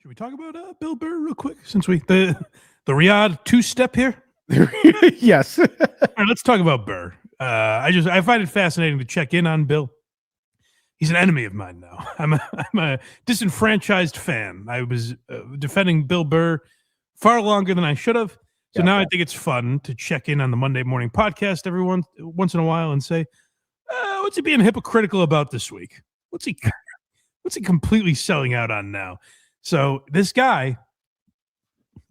Should we talk about Bill Burr real quick since the Riyadh two-step here? Yes. All right, let's talk about Burr. I find it fascinating to check in on Bill. He's an enemy of mine now. I'm a disenfranchised fan. I was defending Bill Burr far longer than I should have. So now I think it's fun to check in on the Monday morning podcast once in a while and say, what's he being hypocritical about this week? What's he completely selling out on now? So this guy,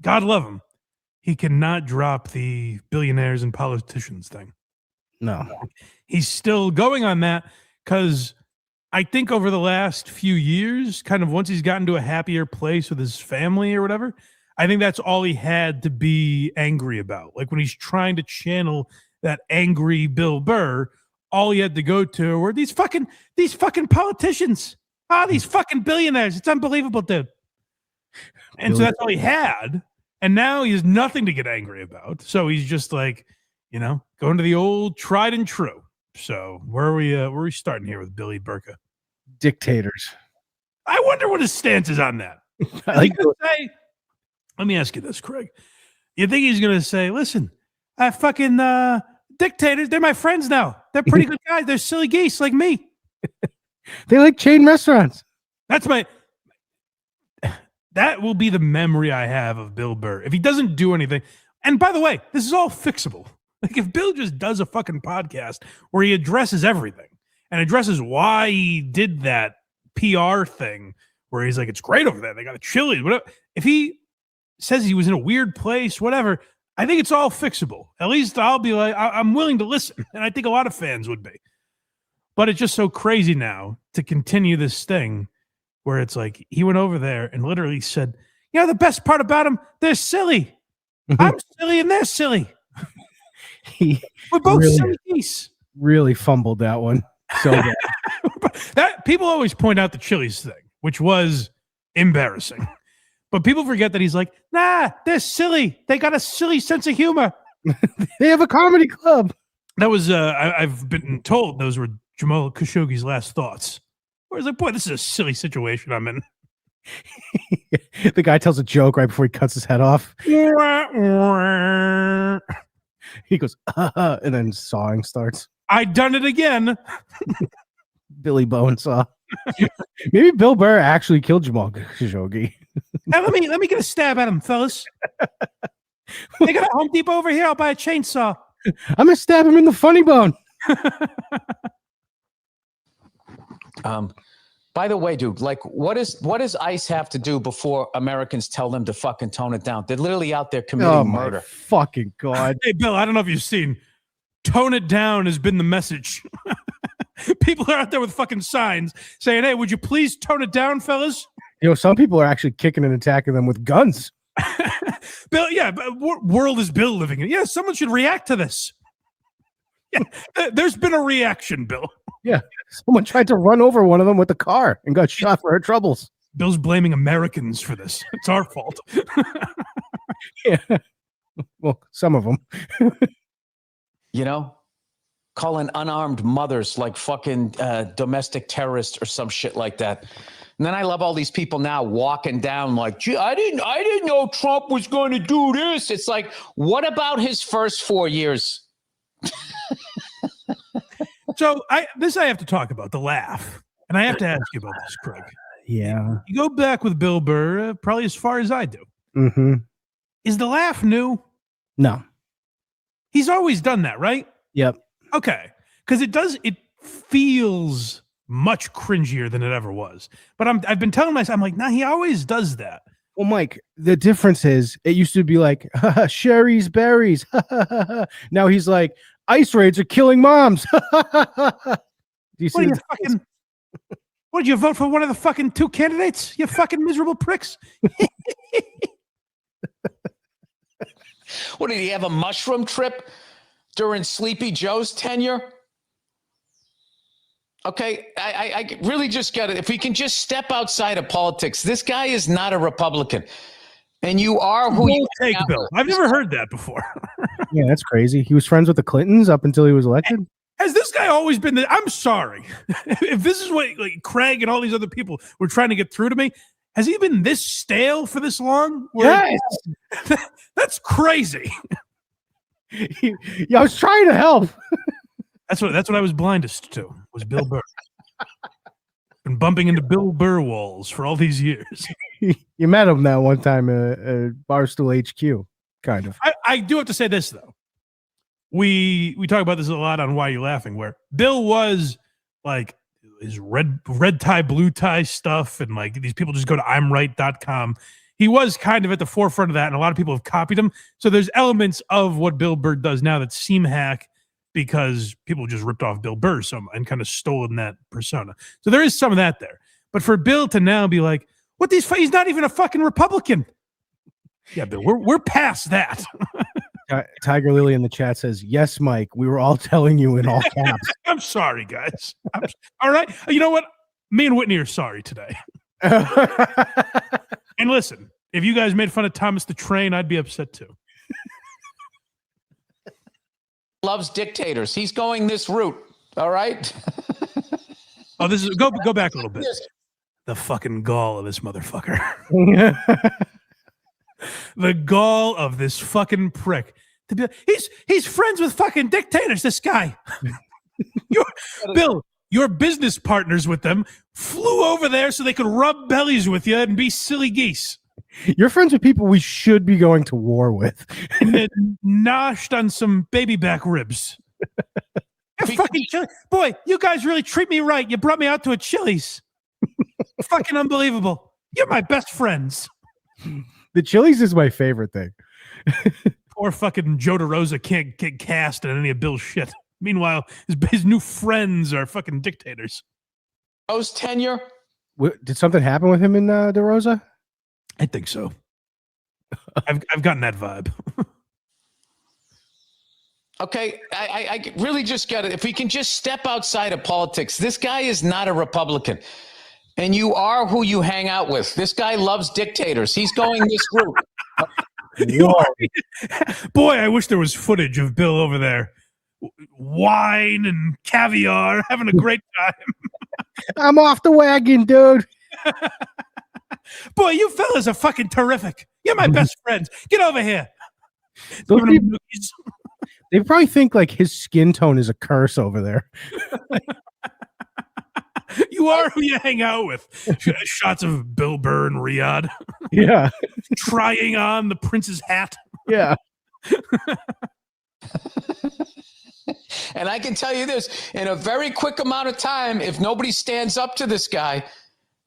God love him, he cannot drop the billionaires and politicians thing. No. He's still going on that because I think over the last few years, kind of once he's gotten to a happier place with his family or whatever, I think that's all he had to be angry about. Like when he's trying to channel that angry Bill Burr, all he had to go to were these fucking politicians. These fucking billionaires. It's unbelievable, dude. And so that's all he had. And now he has nothing to get angry about. So he's just like, going to the old tried and true. So where are we starting here with Billy Burka? Dictators. I wonder what his stance is on that. Let me ask you this, Craig. You think he's going to say, listen, fucking dictators, they're my friends now. They're pretty good guys. They're silly geese like me. They like chain restaurants. That will be the memory I have of Bill Burr. If he doesn't do anything, and by the way, this is all fixable. Like if Bill just does a fucking podcast where he addresses everything and addresses why he did that PR thing where he's like, it's great over there. They got a chili, whatever. If he says he was in a weird place, whatever, I think it's all fixable. At least I'll be like, I'm willing to listen. And I think a lot of fans would be. But it's just so crazy now to continue this thing where it's like he went over there and literally said, the best part about them, they're silly. I'm silly and they're silly. We're both silly geese. Really fumbled that one. So bad. That people always point out the Chili's thing, which was embarrassing. But people forget that he's like, nah, they're silly. They got a silly sense of humor. They have a comedy club. That was, I've been told those were Jamal Khashoggi's last thoughts. Where he's like, boy, this is a silly situation I'm in. The guy tells a joke right before he cuts his head off. He goes, and then sawing starts. I done it again. Billy Bonesaw. Maybe Bill Burr actually killed Jamal Khashoggi. Now, let me get a stab at him, fellas. They got a Home Depot over here. I'll buy a chainsaw. I'm gonna stab him in the funny bone. By the way, dude, like, what does ICE have to do before Americans tell them to fucking tone it down? They're literally out there committing murder. My fucking God. Hey, Bill, I don't know if you've seen. Tone it down has been the message. People are out there with fucking signs saying, hey, would you please tone it down, fellas? Some people are actually kicking and attacking them with guns. Bill, but what world is Bill living in? Yeah, someone should react to this. Yeah, there's been a reaction, Bill. Yeah, someone tried to run over one of them with a car and got shot for her troubles. Bill's blaming Americans for this. It's our fault. Yeah. Well, some of them. Calling unarmed mothers like fucking domestic terrorists or some shit like that. And then I love all these people now walking down like, gee, I didn't know Trump was going to do this. It's like, what about his first 4 years? So I have to talk about the laugh, and I have to ask you about this, Craig. Yeah, you go back with Bill Burr probably as far as I do. Mm-hmm. Is the laugh new? No, he's always done that, right? Yep. Okay, because it feels much cringier than it ever was. But I've been telling myself, I'm like, nah, he always does that. Well, Mike, the difference is it used to be like Sherry's berries. Now he's like, ICE raids are killing moms. Do you see what did you vote for? One of the fucking two candidates? You fucking miserable pricks. What, did he have a mushroom trip during Sleepy Joe's tenure? Okay, I really just got it. If we can just step outside of politics, this guy is not a Republican. And you are who you take, Bill. I've never heard that before. Yeah, that's crazy. He was friends with the Clintons up until he was elected. Has this guy always been I'm sorry. If this is what like Craig and all these other people were trying to get through to me, Has he been this stale for this long? Yes. That's crazy. Yeah, I was trying to help. That's what I was blindest to, was Bill Burr. Been bumping into Bill Burr walls for all these years. You met him that one time at Barstool HQ, kind of. I do have to say this, though. We talk about this a lot on Why You Laughing, where Bill was like his red tie, blue tie stuff, and like these people just go to imright.com. He was kind of at the forefront of that, and a lot of people have copied him. So there's elements of what Bill Burr does now that seem hack because people just ripped off Bill Burr and kind of stolen that persona. So there is some of that there. But for Bill to now be like, he's not even a fucking Republican. Yeah, Bill, we're past that. Tiger Lily in the chat says, yes, Mike, we were all telling you in all caps. I'm sorry, guys. All right. You know what? Me and Whitney are sorry today. And listen, if you guys made fun of Thomas the Train, I'd be upset too. Loves dictators. He's going this route. All right. Oh, this is go back a little bit. The fucking gall of this motherfucker. The gall of this fucking prick. To be, he's friends with fucking dictators, this guy. Bill, your business partners with them flew over there so they could rub bellies with you and be silly geese. You're friends with people we should be going to war with. And then noshed on some baby back ribs. Fucking boy, you guys really treat me right. You brought me out to a Chili's. Fucking unbelievable. You're my best friends. The Chili's is my favorite thing. Poor fucking Joe DeRosa can't get cast in any of Bill's shit. Meanwhile, his new friends are fucking dictators. Post tenure. Did something happen with him in DeRosa? I think so. I've gotten that vibe. Okay, I really just get it. If we can just step outside of politics, this guy is not a Republican. And you are who you hang out with. This guy loves dictators. He's going this route. Boy, I wish there was footage of Bill over there. Wine and caviar, having a great time. I'm off the wagon, dude. Boy, you fellas are fucking terrific. You're my best friends. Get over here. They probably think like his skin tone is a curse over there. You are who you hang out with. Shots of Bill Burr and Riyadh. Yeah. Trying on the prince's hat. Yeah. And I can tell you this, in a very quick amount of time, if nobody stands up to this guy,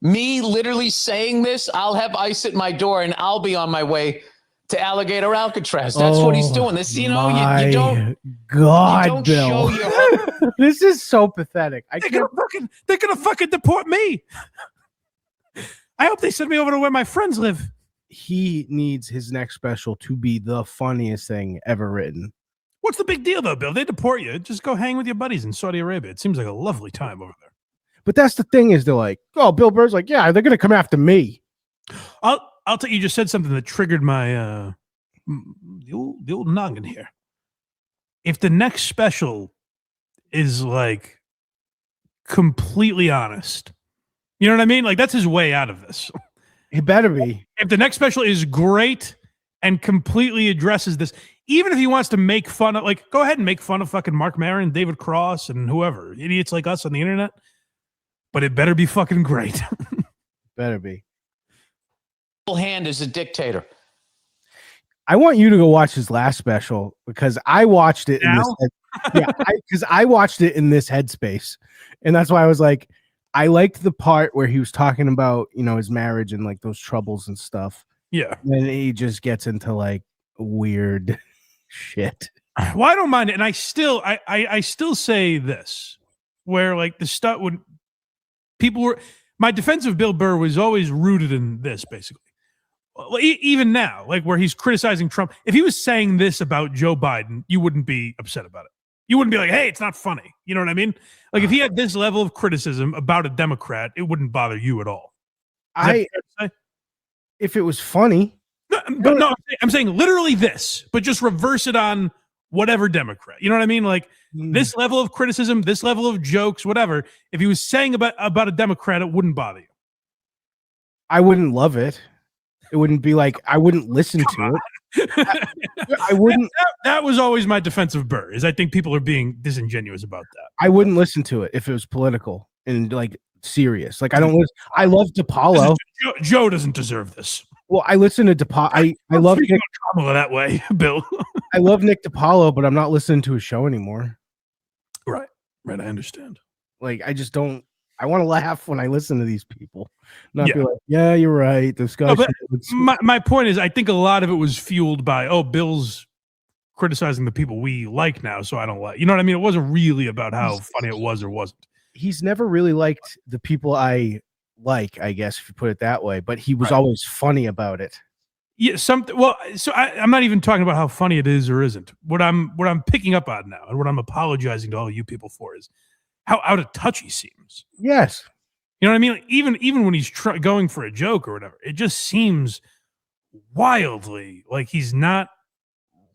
me literally saying this, I'll have ice at my door and I'll be on my way to Alligator Alcatraz. That's what he's doing. This, you don't Bill. show your This is so pathetic. They're gonna fucking deport me. I hope they send me over to where my friends live. He needs his next special to be the funniest thing ever written. What's the big deal though, Bill? They deport you. Just go hang with your buddies in Saudi Arabia. It seems like a lovely time over there. But that's the thing is they're like, oh, Bill Burr's like, yeah, they're gonna come after me. I'll tell you, just said something that triggered my the old noggin here. If the next special is like completely honest, you know what I mean? Like that's his way out of this. It better be. If the next special is great and completely addresses this, even if he wants to make fun of, like, go ahead and make fun of fucking Mark Maron, David Cross, and whoever, idiots like us on the internet. But it better be fucking great. Better be. hand is a dictator. I want you to go watch his last special because I watched it in this because I watched it in this headspace. And that's why I was like, I liked the part where he was talking about, you know, his marriage and like those troubles and stuff. Yeah. And he just gets into like weird shit. Well, I don't mind it. And I still say this, where like the stuff when people were, my defense of Bill Burr was always rooted in this, basically. Even now, like where he's criticizing Trump, if he was saying this about Joe Biden, you wouldn't be upset about it. You wouldn't be like, hey, it's not funny. You know what I mean? Like if he had this level of criticism about a Democrat, it wouldn't bother you at all. If it was funny. No, I'm saying literally this, but just reverse it on whatever Democrat. You know what I mean? Like this level of criticism, this level of jokes, whatever. If he was saying about a Democrat, it wouldn't bother you. I wouldn't love it. It wouldn't be like I wouldn't listen to it. I wouldn't. That was always my defense of Burr. Is I think people are being disingenuous about that. I wouldn't listen to it if it was political and like serious. Like I don't listen. I love DePaulo. Joe doesn't deserve this. Well, I listen to DePaulo. I love Nick Kamala that way, Bill. I love Nick DePaulo, but I'm not listening to his show anymore. Right. I understand. Like I just don't. I want to laugh when I listen to these people, not be like, "Yeah, you're right." This guy. My point is, I think a lot of it was fueled by, Bill's criticizing the people we like now, so I don't like. You know what I mean? It wasn't really about how funny it was or wasn't. He's never really liked the people I like, I guess, if you put it that way. But he was always funny about it. Yeah, something. Well, so I'm not even talking about how funny it is or isn't. What I'm picking up on now, and what I'm apologizing to all you people for, is how out of touch he seems. Yes, you know what I mean. Like, even when he's going for a joke or whatever, it just seems wildly like he's not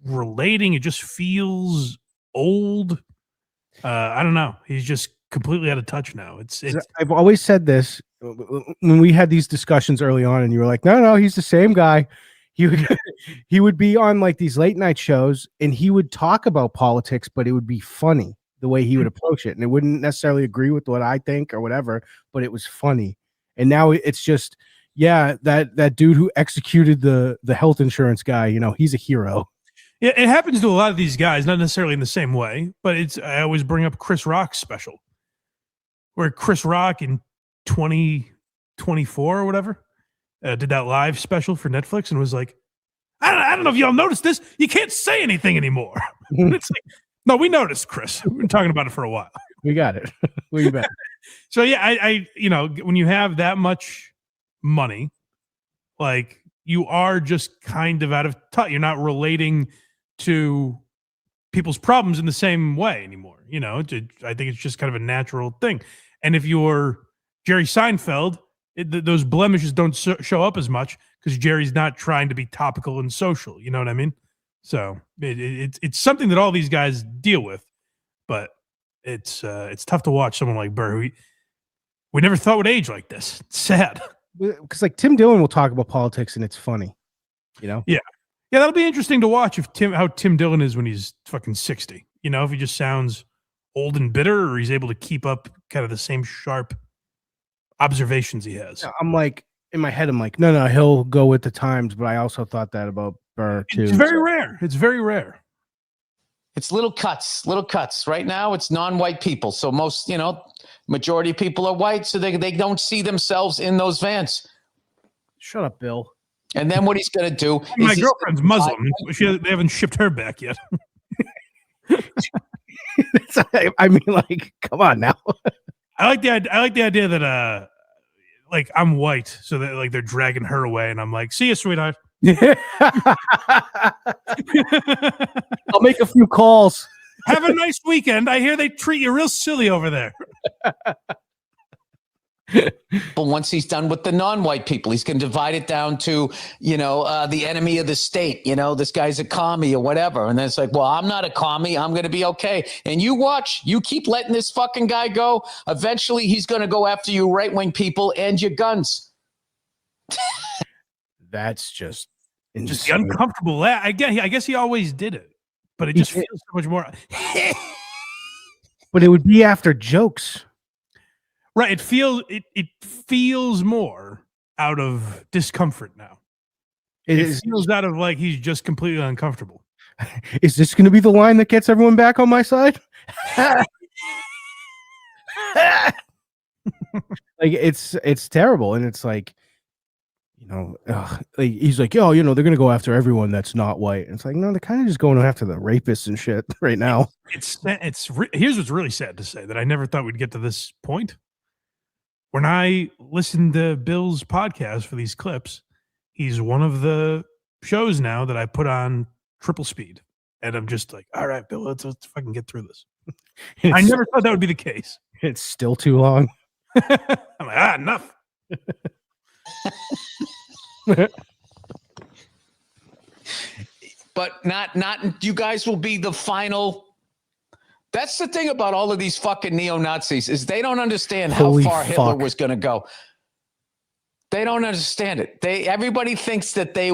relating. It just feels old. I don't know. He's just completely out of touch now. It's I've always said this when we had these discussions early on, and you were like, no, he's the same guy. He would be on like these late night shows, and he would talk about politics, but it would be funny the way he would approach it, and it wouldn't necessarily agree with what I think or whatever, but it was funny. And now it's just, yeah, that dude who executed the health insurance guy, you know, he's a hero. Yeah, it happens to a lot of these guys, not necessarily in the same way, but I always bring up Chris Rock's special, where Chris Rock in 2024 or whatever did that live special for Netflix and was like, I don't know if y'all noticed this. You can't say anything anymore. It's like, no, we noticed, Chris. We've been talking about it for a while. We got it. Where you been? So yeah, I when you have that much money, like you are just kind of out of touch. You're not relating to people's problems in the same way anymore. You know, I think it's just kind of a natural thing. And if you're Jerry Seinfeld, those blemishes don't show up as much because Jerry's not trying to be topical and social. You know what I mean? So it's something that all these guys deal with, but it's tough to watch someone like Burr, who we never thought would age like this. It's sad. Because like Tim Dillon will talk about politics and it's funny, you know? Yeah, that'll be interesting to watch how Tim Dillon is when he's fucking 60. You know, if he just sounds old and bitter, or he's able to keep up kind of the same sharp observations he has. I'm like, in my head, I'm like, no, he'll go with the times. But I also thought that about Burr too. It's very rare. It's very rare. It's little cuts. Right now, it's non-white people. So most, majority of people are white, so they don't see themselves in those vans. Shut up, Bill. And then what he's going to do? My girlfriend's Muslim. They haven't shipped her back yet. I mean, like, come on now. I like the idea that like I'm white, so that like they're dragging her away, and I'm like, see you, sweetheart. I'll make a few calls. Have a nice weekend. I hear they treat you real silly over there. But once he's done with the non-white people, he's going to divide it down to, the enemy of the state. This guy's a commie or whatever. And then it's like, well, I'm not a commie. I'm going to be okay. And you watch, you keep letting this fucking guy go. Eventually, he's going to go after you right-wing people and your guns. That's just the uncomfortable laugh. I guess he always did it, but it just feels so much more. But it would be after jokes. Right, it feels more out of discomfort now. It feels out of like he's just completely uncomfortable. Is this going to be the line that gets everyone back on my side? Like it's terrible, and it's like, like he's like, they're going to go after everyone that's not white. And it's like, no, they're kind of just going after the rapists and shit right now. Here's what's really sad to say that I never thought we'd get to this point. When I listened to Bill's podcast for these clips, he's one of the shows now that I put on triple speed. And I'm just like, all right, Bill, let's fucking get through this. I never thought that would be the case. It's still too long. I'm like, enough. But not you guys will be the final. That's the thing about all of these fucking neo-Nazis is they don't understand how far Hitler was going to go. They don't understand it. Everybody thinks that they,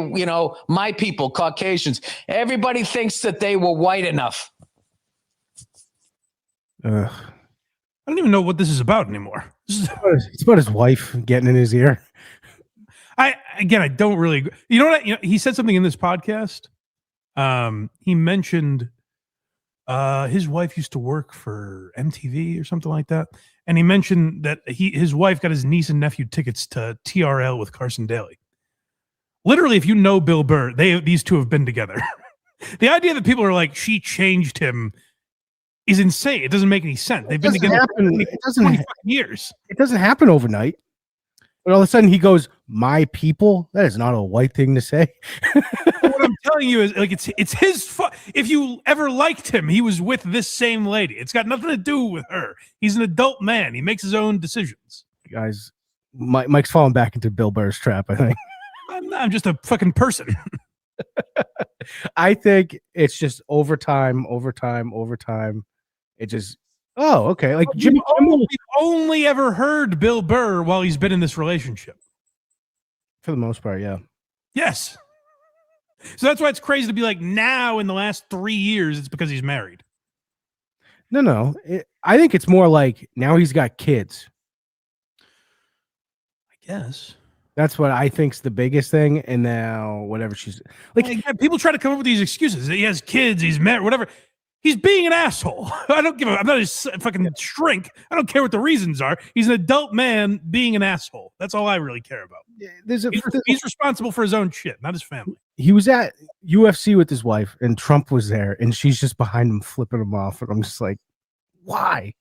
my people, Caucasians, everybody thinks that they were white enough. I don't even know what this is about anymore. It's about his wife getting in his ear. I don't really agree. You know what? He said something in this podcast. He mentioned his wife used to work for MTV or something like that. And he mentioned that his wife got his niece and nephew tickets to TRL with Carson Daly. Literally, if you know Bill Burr, these two have been together. The idea that people are like, she changed him is insane. It doesn't make any sense. They've been together for 20 years. It doesn't happen overnight. But all of a sudden he goes, my people? That is not a white thing to say. What I'm telling you is, like, it's his if you ever liked him, he was with this same lady. It's got nothing to do with her. He's an adult man. He makes his own decisions. Guys, Mike's falling back into Bill Burr's trap, I think. I'm just a fucking person. I think it's just overtime. It just, oh, okay. Like We've only ever heard Bill Burr while he's been in this relationship. For the most part, yeah. Yes. So that's why it's crazy to be like, now in the last 3 years, it's because he's married. No. I think it's more like now he's got kids. I guess. That's what I think's the biggest thing. And now whatever she's like, people try to come up with these excuses. He has kids, he's married, whatever. He's being an asshole. I don't give a. I'm not a fucking shrink. I don't care what the reasons are. He's an adult man being an asshole. That's all I really care about. He's responsible for his own shit, not his family. He was at UFC with his wife, and Trump was there, and she's just behind him, flipping him off. And I'm just like, why?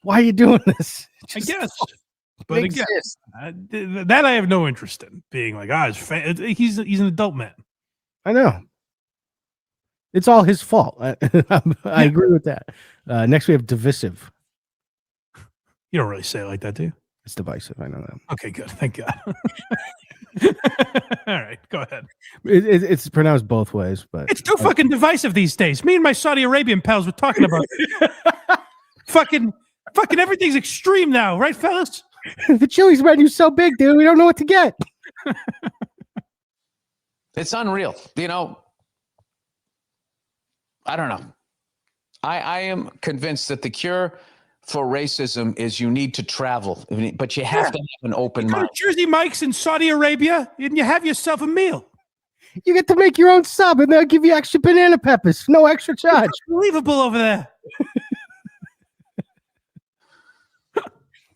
Why are you doing this? I guess. But again, that I have no interest in. Being like, he's an adult man. I know. It's all his fault. I agree with that. Next, we have divisive. You don't really say it like that, do you? It's divisive. I know that. Okay, good. Thank God. All right, go ahead. It's pronounced both ways, but it's too fucking divisive these days. Me and my Saudi Arabian pals were talking about fucking everything's extreme now, right, fellas? The chili's menu so big, dude. We don't know what to get. It's unreal. I don't know. I am convinced that the cure for racism is you need to travel, but you have to have an open mind. Jersey Mike's in Saudi Arabia, and you have yourself a meal. You get to make your own sub, and they'll give you extra banana peppers, no extra charge. It's unbelievable over there.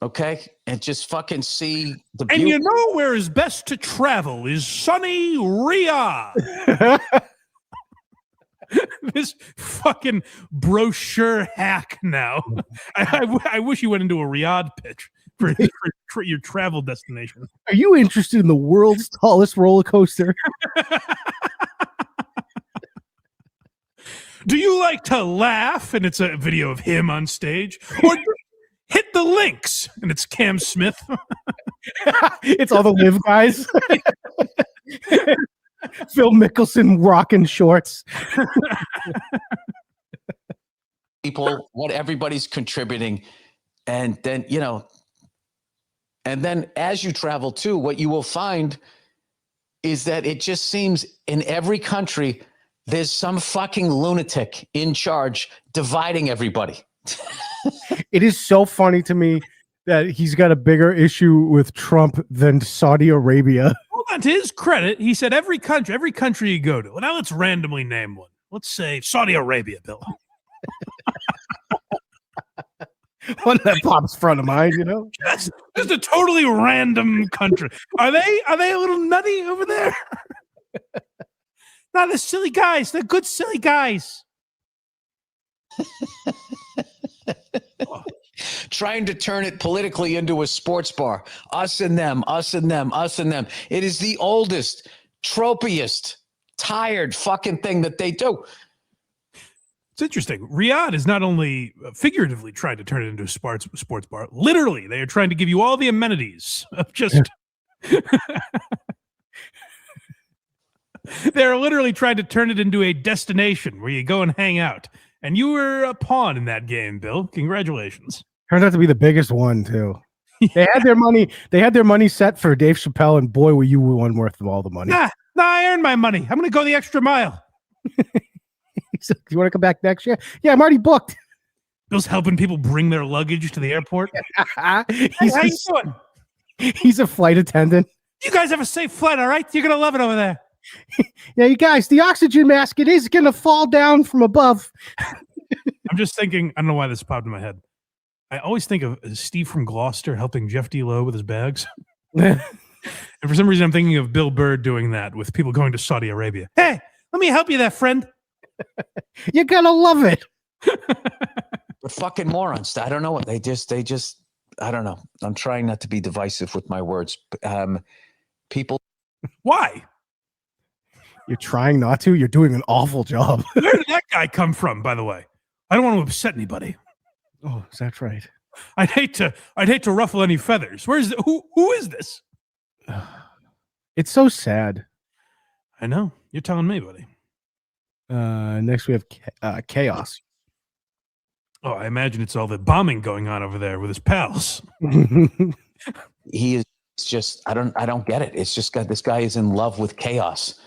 Okay, and just fucking see the. And you know where is best to travel is sunny Riyadh. This fucking brochure hack now. I wish you went into a Riyadh pitch for your travel destination. Are you interested in the world's tallest roller coaster? Do you like to laugh? And it's a video of him on stage. Or hit the links, and it's Cam Smith. It's all the live guys. Phil Mickelson rocking shorts. People, what everybody's contributing, and then and then as you travel too, what you will find is that it just seems in every country there's some fucking lunatic in charge dividing everybody. It is so funny to me that he's got a bigger issue with Trump than Saudi Arabia. Hold on, to his credit, he said every country you go to. Well, now let's randomly name one. Let's say Saudi Arabia, Bill. One that pops front of mind, Just a totally random country. Are they a little nutty over there? No, they're silly guys. They're good silly guys. Trying to turn it politically into a sports bar. Us and them, us and them, us and them. It is the oldest, tropiest, tired fucking thing that they do. It's interesting. Riyadh is not only figuratively trying to turn it into a sports bar. Literally, they are trying to give you all the amenities of just. They're literally trying to turn it into a destination where you go and hang out. And you were a pawn in that game, Bill. Congratulations. Turns out to be the biggest one, too. They had their money. They had their money set for Dave Chappelle, and boy, were you one worth of all the money. Nah, I earned my money. I'm going to go the extra mile. He's like, you want to come back next year? Yeah, I'm already booked. Bill's helping people bring their luggage to the airport. How you doing? He's a flight attendant. You guys have a safe flight, all right? You're going to love it over there. Yeah, you guys, the oxygen mask, it is going to fall down from above. I'm just thinking, I don't know why this popped in my head. I always think of Steve from Gloucester helping Jeff D. Lowe with his bags. And for some reason, I'm thinking of Bill Burr doing that with people going to Saudi Arabia. Hey, let me help you there, friend. You're going to love it. But fucking morons. I don't know what they just, I don't know. I'm trying not to be divisive with my words. People. Why? You're trying not to? You're doing an awful job. Where did that guy come from, by the way? I don't want to upset anybody. Oh, is that right? I'd hate to ruffle any feathers. Who is this? It's so sad. I know. You're telling me, buddy. Next we have Chaos. Oh, I imagine it's all the bombing going on over there with his pals. He is just, I don't get it. It's just this guy is in love with chaos.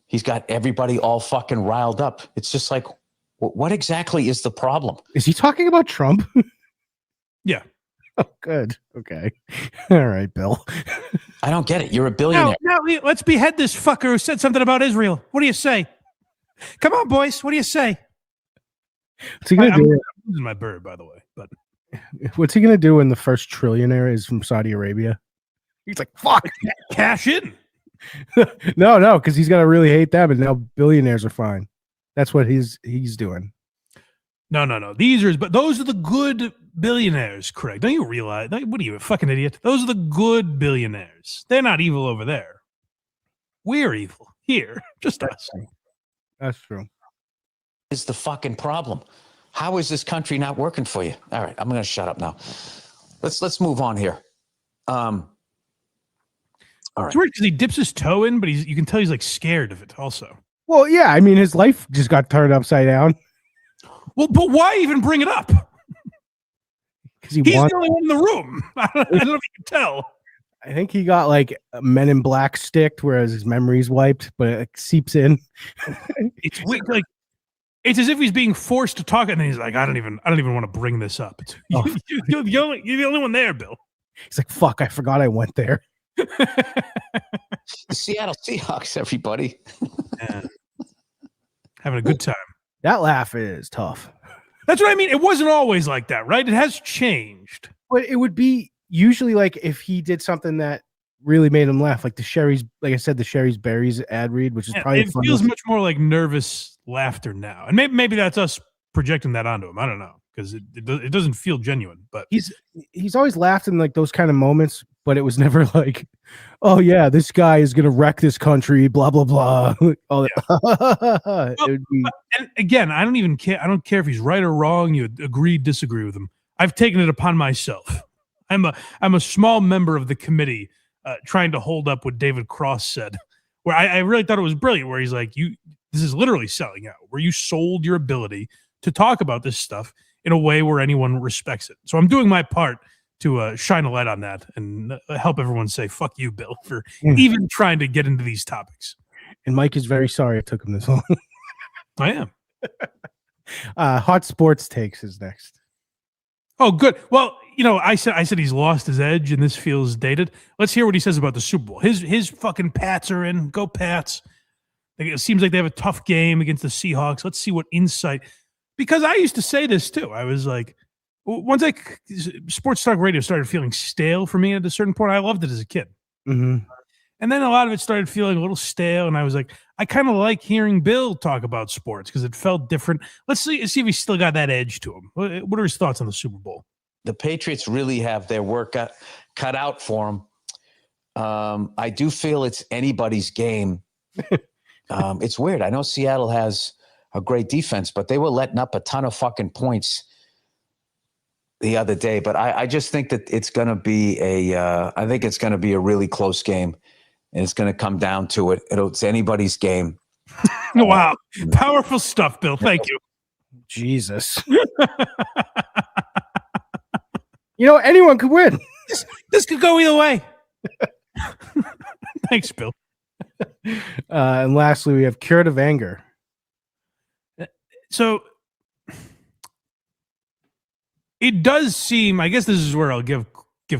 He's got everybody all fucking riled up. It's just like, what exactly is the problem? Is he talking about Trump? Yeah. Oh, good. Okay. All right, Bill. I don't get it. You're a billionaire. No, let's behead this fucker who said something about Israel. What do you say? Come on, boys. What do you say? What's he gonna do? I'm losing my bird, by the way. But what's he gonna do when the first trillionaire is from Saudi Arabia? He's like, "Fuck, cash in." no, because he's gonna really hate them, and now billionaires are fine. That's what he's doing. No. But those are the good billionaires, Craig. Don't you realize? What are you, a fucking idiot? Those are the good billionaires. They're not evil over there. We're evil here. Just us. That's true. Is the fucking problem? How is this country not working for you? All right, I'm going to shut up now. Let's move on here. All right. It's weird because he dips his toe in, but you can tell he's like scared of it also. Well, yeah, I mean, his life just got turned upside down. Well, but why even bring it up? Because he's the only one in the room. I don't know if you can tell. I think he got like a Men in Black sticked, whereas his memory's wiped, but it seeps in. It's weird, like it's as if he's being forced to talk, and then he's like, I don't even want to bring this up. You're the only one there, Bill. He's like, fuck, I forgot I went there. The Seattle Seahawks, everybody. Yeah. Having a good time. That laugh is tough. That's what I mean. It wasn't always like that, right? It has changed. But it would be usually like if he did something that really made him laugh, like the Sherry's, like I said, the Sherry's Berries ad read, which is probably it feels much more like nervous laughter now, and maybe that's us projecting that onto him. I don't know, because it doesn't feel genuine. But he's always laughed in like those kind of moments, but it was never like, oh yeah, this guy is gonna wreck this country, blah blah blah. All that. It would be... And again, I don't even care. I don't care if he's right or wrong. You agree, disagree with him. I've taken it upon myself. I'm a small member of the committee trying to hold up what David Cross said, where I really thought it was brilliant, where he's like, this is literally selling out, where you sold your ability to talk about this stuff in a way where anyone respects it. So I'm doing my part to shine a light on that and help everyone say, fuck you, Bill, for even trying to get into these topics. And Mike is very sorry it took him this long. I am. Hot Sports Takes is next. Oh, good. Well, I said he's lost his edge and this feels dated. Let's hear what he says about the Super Bowl. His fucking Pats are in. Go Pats. It seems like they have a tough game against the Seahawks. Let's see what insight. Because I used to say this too. I was like, once sports talk radio started feeling stale for me at a certain point. I loved it as a kid. Mm-hmm. And then a lot of it started feeling a little stale. And I was like, I kind of like hearing Bill talk about sports because it felt different. Let's see if he's still got that edge to him. What are his thoughts on the Super Bowl? The Patriots really have their work cut out for them. I do feel it's anybody's game. It's weird. I know Seattle has a great defense, but they were letting up a ton of fucking points the other day. But I just think that it's going to be I think it's going to be a really close game, and it's going to come down to it. It's anybody's game. Wow. Powerful stuff, Bill. Thank you. Jesus. Anyone could win. This could go either way. Thanks, Bill. And lastly, we have curative anger. So it does seem, I guess this is where I'll give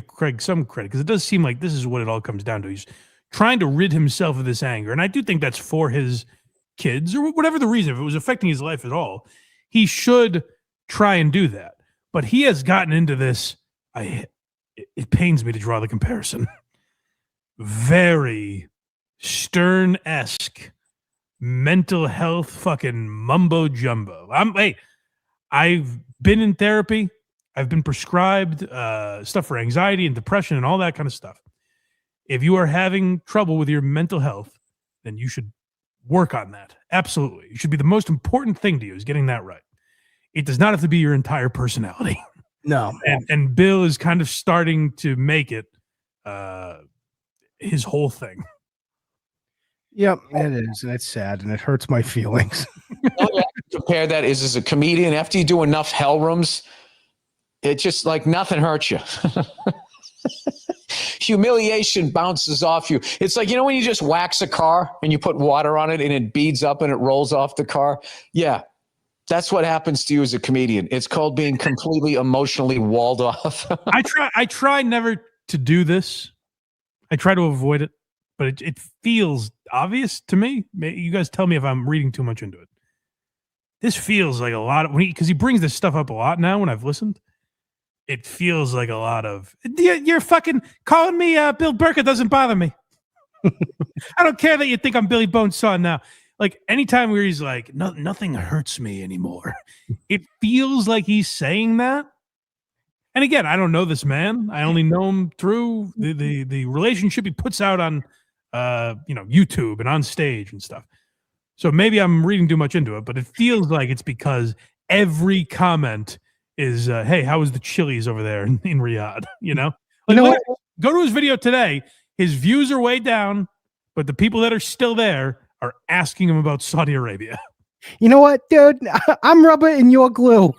Craig some credit, because it does seem like this is what it all comes down to. He's trying to rid himself of this anger. And I do think that's for his kids or whatever the reason. If it was affecting his life at all, he should try and do that. But he has gotten into this. It pains me to draw the comparison. Very Stern-esque mental health fucking mumbo jumbo. I've been in therapy. I've been prescribed stuff for anxiety and depression and all that kind of stuff. If you are having trouble with your mental health, then you should work on that. Absolutely. It should be the most important thing to you, is getting that right. It does not have to be your entire personality. No. And Bill is kind of starting to make it his whole thing. Yep, it is. And it's sad, and it hurts my feelings. Compare that is, as a comedian, after you do enough hell rooms, it's just like nothing hurts you. Humiliation bounces off you. It's like, you know, when you just wax a car and you put water on it and it beads up and it rolls off the car? Yeah, that's what happens to you as a comedian. It's called being completely emotionally walled off. I try never to do this. I try to avoid it, but it feels obvious to me. You guys tell me if I'm reading too much into it. This feels like a lot of, because he brings this stuff up a lot now when I've listened. It feels like a lot of, you're fucking calling me Bill Burr. It doesn't bother me. I don't care that you think I'm Billy Bones' son now. Like, anytime where he's like, nothing hurts me anymore. It feels like he's saying that. And again, I don't know this man. I only know him through the relationship he puts out on YouTube and on stage and stuff. So maybe I'm reading too much into it, but it feels like it's because every comment is, hey, how was the Chili's over there in Riyadh? You know? Like, you know what? Go to his video today. His views are way down, but the people that are still there are asking him about Saudi Arabia. You know what, dude? I'm rubber and you're glue.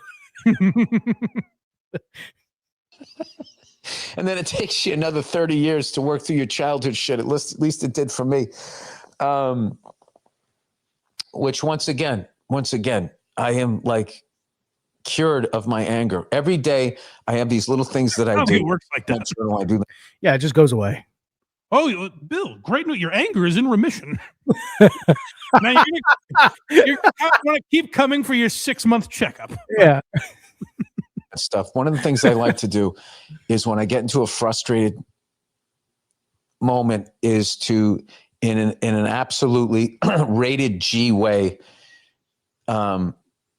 And then it takes you another 30 years to work through your childhood shit. At least it did for me. Which once again, I am like cured of my anger. Every day I have these little things that I do. It works like that. I do. Yeah, it just goes away. Oh, Bill, great news. Your anger is in remission. Now you're going to keep coming for your 6-month checkup. Yeah. Stuff. One of the things I like to do is, when I get into a frustrated moment, is to, in an absolutely rated G way,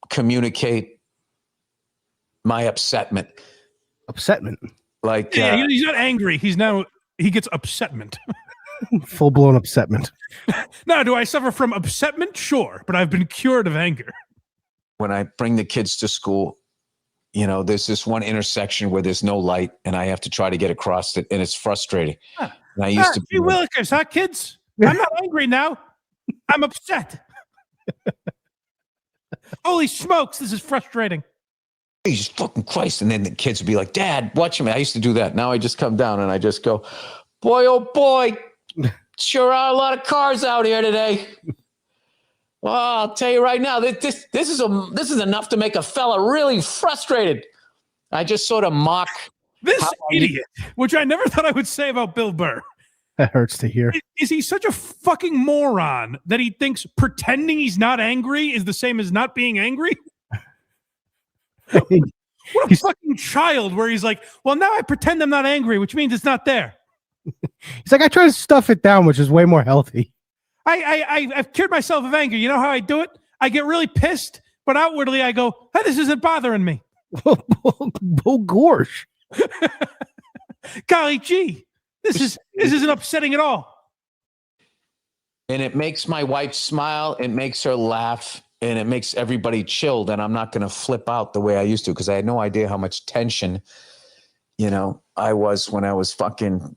communicate my upsetment. Upsetment. Like, yeah, he's not angry. He gets upsetment. Full blown upsetment. Now, do I suffer from upsetment? Sure, but I've been cured of anger. When I bring the kids to school, you know, there's this one intersection where there's no light, and I have to try to get across it, and it's frustrating. And I used to be Willikers, huh, kids? I'm not angry now. I'm upset. Holy smokes, this is frustrating. Jesus fucking Christ. And then the kids would be like, Dad, watch me. I used to do that. Now I just come down and I just go, boy, oh boy, sure are a lot of cars out here today. Well, I'll tell you right now, this is enough to make a fella really frustrated. I just sort of mock this idiot, which I never thought I would say about Bill Burr. That hurts to hear. Is he such a fucking moron that he thinks pretending he's not angry is the same as not being angry? What a fucking child, where he's like, well, now I pretend I'm not angry, which means it's not there. He's like, I try to stuff it down, which is way more healthy. I've cured myself of anger. You know how I do it? I get really pissed, but outwardly I go, hey, this isn't bothering me. Oh, gosh. Golly gee, this isn't upsetting at all. And it makes my wife smile. It makes her laugh. And it makes everybody chilled. And I'm not going to flip out the way I used to, because I had no idea how much tension, you know, I was when I was fucking,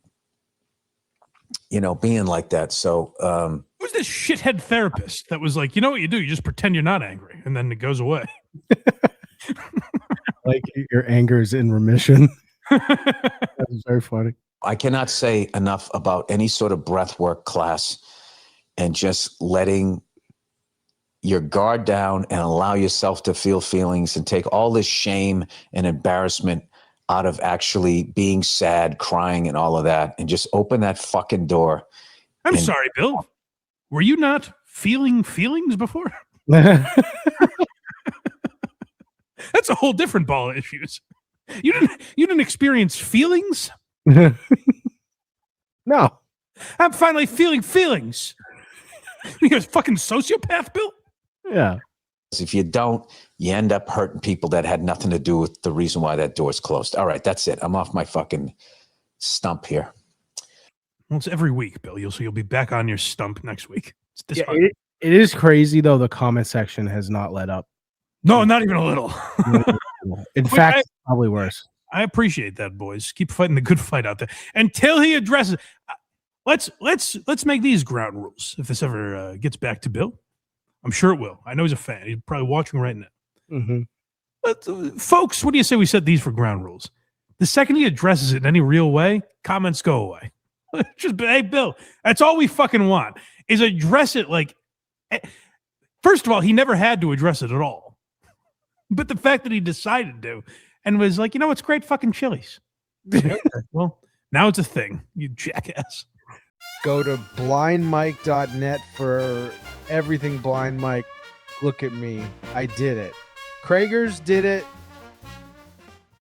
you know, being like that. So, who's this shithead therapist that was like, you know what you do? You just pretend you're not angry, and then it goes away. Like, your anger is in remission. That was very funny. I cannot say enough about any sort of breath work class and just letting your guard down and allow yourself to feel feelings and take all this shame and embarrassment out of actually being sad, crying, and all of that, and just open that fucking door. I'm sorry, Bill. Were you not feeling feelings before? Yeah, That's a whole different ball of issues. You didn't experience feelings? no. I'm finally feeling feelings. You're a fucking sociopath, Bill? Yeah. If you don't, you end up hurting people that had nothing to do with the reason why that door's closed. All right, that's it. I'm off my fucking stump here. Well, it's every week, Bill. You'll be back on your stump next week. It's Yeah, it is crazy though. The comment section has not let up. No, not even a little. In fact, it's probably worse. I appreciate that, boys. Keep fighting the good fight out there until he addresses. Let's make these ground rules. If this ever gets back to Bill, I'm sure it will. I know he's a fan. He's probably watching right now. Mm-hmm. But, folks, what do you say we set these for ground rules? The second he addresses it in any real way, comments go away. Just, hey, Bill, that's all we fucking want is address it like. First of all, he never had to address it at all. But the fact that he decided to and was like, it's great fucking Chili's. Well, now it's a thing, you jackass. Go to blindmike.net for everything Blind Mike. Look at me. I did it. Krager's did it.